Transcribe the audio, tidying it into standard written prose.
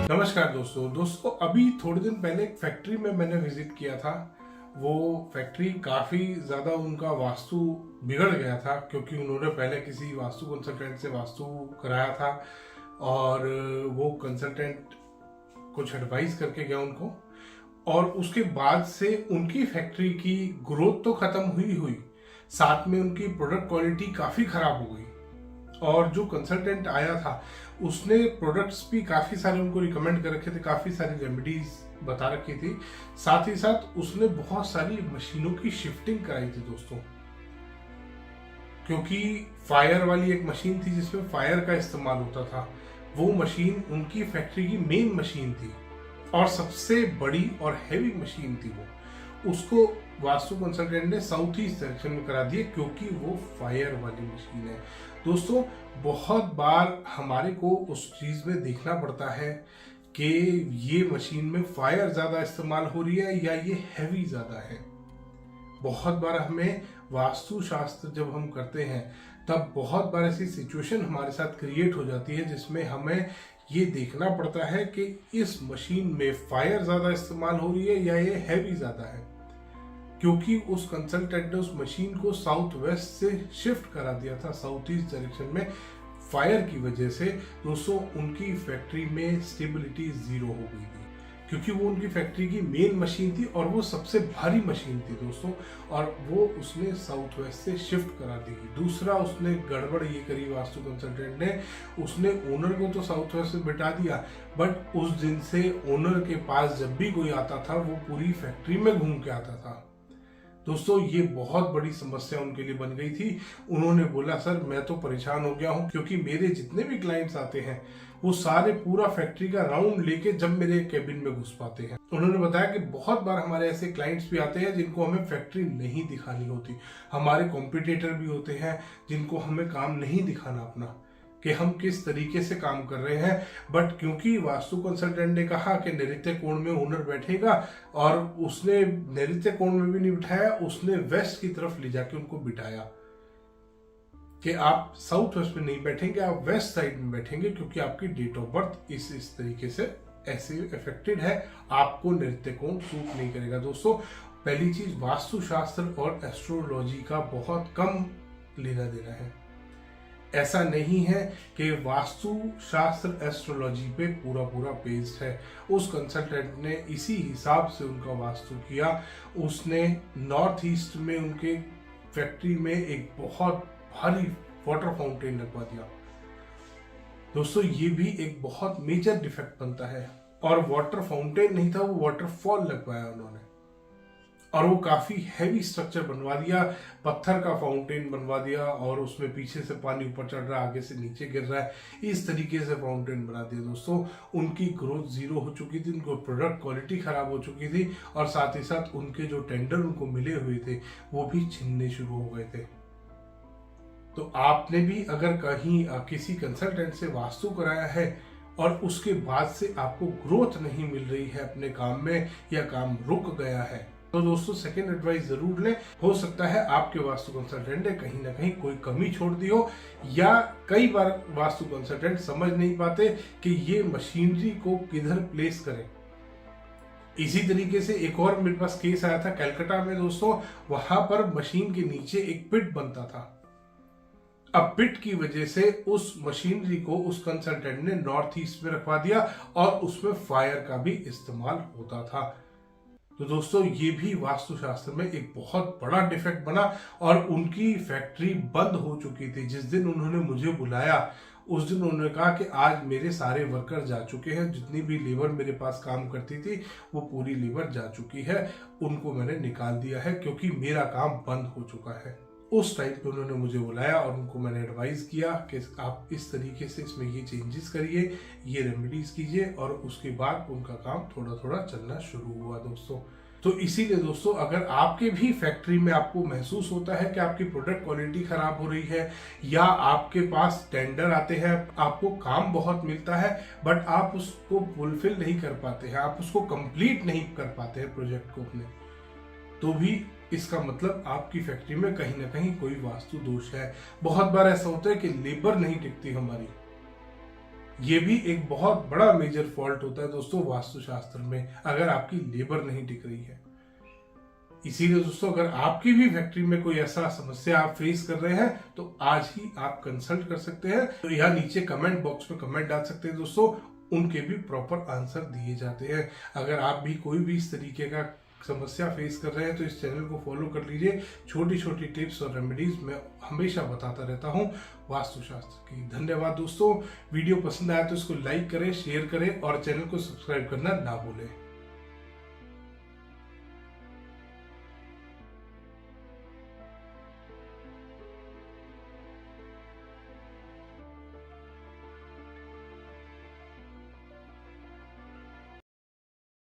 नमस्कार दोस्तों अभी थोड़े दिन पहले एक फैक्ट्री में मैंने विजिट किया था। वो फैक्ट्री काफ़ी ज़्यादा उनका वास्तु बिगड़ गया था क्योंकि उन्होंने पहले किसी वास्तु कंसल्टेंट से वास्तु कराया था और वो कंसल्टेंट कुछ एडवाइस करके गया उनको, और उसके बाद से उनकी फैक्ट्री की ग्रोथ तो ख़त्म हुई साथ में उनकी प्रोडक्ट क्वालिटी काफ़ी ख़राब हो गई। और जो कंसल्टेंट आया था उसने प्रोडक्ट्स भी काफ़ी सारे उनको रिकमेंड कर रखे थे, काफ़ी सारी रेमेडीज बता रखी थी, साथ ही साथ उसने बहुत सारी मशीनों की शिफ्टिंग कराई थी दोस्तों। क्योंकि फायर वाली एक मशीन थी जिसमें फायर का इस्तेमाल होता था, वो मशीन उनकी फैक्ट्री की मेन मशीन थी और सबसे बड़ी और हैवी मशीन थी। वो उसको वास्तु कंसल्टेंट ने साउथ ईस्ट डायरेक्शन में करा दिए क्योंकि वो फायर वाली मशीन है। दोस्तों बहुत बार हमारे को उस चीज में देखना पड़ता है कि ये मशीन में फायर ज्यादा इस्तेमाल हो रही है या ये हैवी ज्यादा है। बहुत बार हमें वास्तु शास्त्र जब हम करते हैं तब बहुत बार ऐसी सिचुएशन हमारे साथ क्रिएट हो जाती है जिसमें हमें ये देखना पड़ता है कि इस मशीन में फायर ज्यादा इस्तेमाल हो रही है या ये हैवी ज्यादा है, क्योंकि उस कंसल्टेंट ने उस मशीन को साउथ वेस्ट से शिफ्ट करा दिया था साउथ ईस्ट डायरेक्शन में। फायर की वजह से दोस्तों उनकी फैक्ट्री में स्टेबिलिटी जीरो हो गई थी क्योंकि वो उनकी फैक्ट्री की मेन मशीन थी और वो सबसे भारी मशीन थी दोस्तों, और वो उसने साउथ वेस्ट से शिफ्ट करा दी। दूसरा उसने गड़बड़ ये करी वास्तु कंसल्टेंट ने, उसने ओनर को तो साउथ वेस्ट से बिठा दिया, बट उस दिन से ओनर के पास जब भी कोई आता था वो पूरी फैक्ट्री में घूम के आता था। दोस्तों ये बहुत बड़ी समस्या उनके लिए बन गई थी। उन्होंने बोला सर मैं तो परेशान हो गया हूँ क्योंकि मेरे जितने भी क्लाइंट्स आते हैं वो सारे पूरा फैक्ट्री का राउंड लेके जब मेरे केबिन में घुस पाते हैं। उन्होंने बताया कि बहुत बार हमारे ऐसे क्लाइंट्स भी आते हैं जिनको हमें फैक्ट्री नहीं दिखानी होती, हमारे कॉम्पिटिटर भी होते हैं जिनको हमें काम नहीं दिखाना अपना कि हम किस तरीके से काम कर रहे हैं, बट क्योंकि वास्तु कंसल्टेंट ने कहा कि नैऋत्य कोण में ओनर बैठेगा और उसने नैऋत्य कोण में भी नहीं बिठाया, उसने वेस्ट की तरफ ले जाके उनको बिठाया कि आप साउथ वेस्ट में नहीं बैठेंगे, आप वेस्ट साइड में बैठेंगे क्योंकि आपकी डेट ऑफ बर्थ इस तरीके से ऐसे इफेक्टेड है, आपको नैऋत्य कोण सूट नहीं करेगा। दोस्तों पहली चीज वास्तु शास्त्र और एस्ट्रोलॉजी का बहुत कम लेना देना है। ऐसा नहीं है कि वास्तु शास्त्र एस्ट्रोलॉजी पे पूरा बेस्ड है। उस कंसल्टेंट ने इसी हिसाब से उनका वास्तु किया। उसने नॉर्थ ईस्ट में उनके फैक्ट्री में एक बहुत भारी वाटर फाउंटेन लगवा दिया। दोस्तों ये भी एक बहुत मेजर डिफेक्ट बनता है, और वाटर फाउंटेन नहीं था, वो वाटरफॉल लगवाया उन्होंने, और वो काफी हैवी स्ट्रक्चर बनवा दिया, पत्थर का फाउंटेन बनवा दिया और उसमें पीछे से पानी ऊपर चढ़ रहा है, आगे से नीचे गिर रहा है, इस तरीके से फाउंटेन बना दिया। दोस्तों उनकी ग्रोथ जीरो हो चुकी थी, उनको प्रोडक्ट क्वालिटी खराब हो चुकी थी, और साथ ही साथ उनके जो टेंडर उनको मिले हुए थे वो भी छिनने शुरू हो गए थे। तो आपने भी अगर कहीं किसी कंसल्टेंट से वास्तु कराया है और उसके बाद से आपको ग्रोथ नहीं मिल रही है अपने काम में या काम रुक गया है, तो दोस्तों सेकंड एडवाइस जरूर लें। हो सकता है आपके वास्तु कंसल्टेंट ने कहीं ना कहीं कोई कमी छोड़ दी हो, या कई बार वास्तु कंसल्टेंट समझ नहीं पाते कि ये मशीनरी को किधर प्लेस करें। इसी तरीके से एक और मेरे पास केस आया था कलकत्ता में दोस्तों, वहां पर मशीन के नीचे एक पिट बनता था। अब पिट की वजह से उस मशीनरी को उस कंसल्टेंट ने नॉर्थ ईस्ट में रखवा दिया और उसमें फायर का भी इस्तेमाल होता था। तो दोस्तों ये भी वास्तुशास्त्र में एक बहुत बड़ा डिफेक्ट बना और उनकी फैक्ट्री बंद हो चुकी थी। जिस दिन उन्होंने मुझे बुलाया उस दिन उन्होंने कहा कि आज मेरे सारे वर्कर जा चुके हैं, जितनी भी लेबर मेरे पास काम करती थी वो पूरी लेबर जा चुकी है, उनको मैंने निकाल दिया है क्योंकि मेरा काम बंद हो चुका है। उस टाइम पे उन्होंने मुझे बुलाया और उनको मैंने एडवाइस किया कि आप इस तरीके से इसमें ये चेंजेस करिए, ये रेमेडीज कीजिए, और उसके बाद उनका काम थोड़ा थोड़ा चलना शुरू हुआ दोस्तों। तो इसीलिए दोस्तों अगर आपके भी फैक्ट्री में आपको महसूस होता है कि आपकी प्रोडक्ट क्वालिटी खराब हो रही है, या आपके पास टेंडर आते हैं, आपको काम बहुत मिलता है बट आप उसको फुलफिल नहीं कर पाते हैं, आप उसको कंप्लीट नहीं कर पाते हैं प्रोजेक्ट को अपने, तो भी इसका मतलब आपकी फैक्ट्री में कहीं ना कहीं कोई वास्तु दोष है। बहुत बार ऐसा होता है कि लेबर नहीं टिकती हमारी, ये भी एक बहुत बड़ा मेजर फॉल्ट होता है दोस्तों वास्तुशास्त्र में, अगर आपकी लेबर नहीं टिक रही है। इसीलिए दोस्तों अगर आपकी भी फैक्ट्री में कोई ऐसा समस्या आप फेस कर रहे हैं तो आज ही आप कंसल्ट कर सकते हैं। तो यहाँ नीचे कमेंट बॉक्स में कमेंट डाल सकते हैं दोस्तों, उनके भी प्रॉपर आंसर दिए जाते हैं। अगर आप भी कोई भी इस तरीके का समस्या फेस कर रहे हैं तो इस चैनल को फॉलो कर लीजिए। छोटी छोटी टिप्स और रेमेडीज मैं हमेशा बताता रहता हूँ वास्तुशास्त्र की। धन्यवाद दोस्तों, वीडियो पसंद आया तो इसको लाइक करें, शेयर करें और चैनल को सब्सक्राइब करना ना भूलें।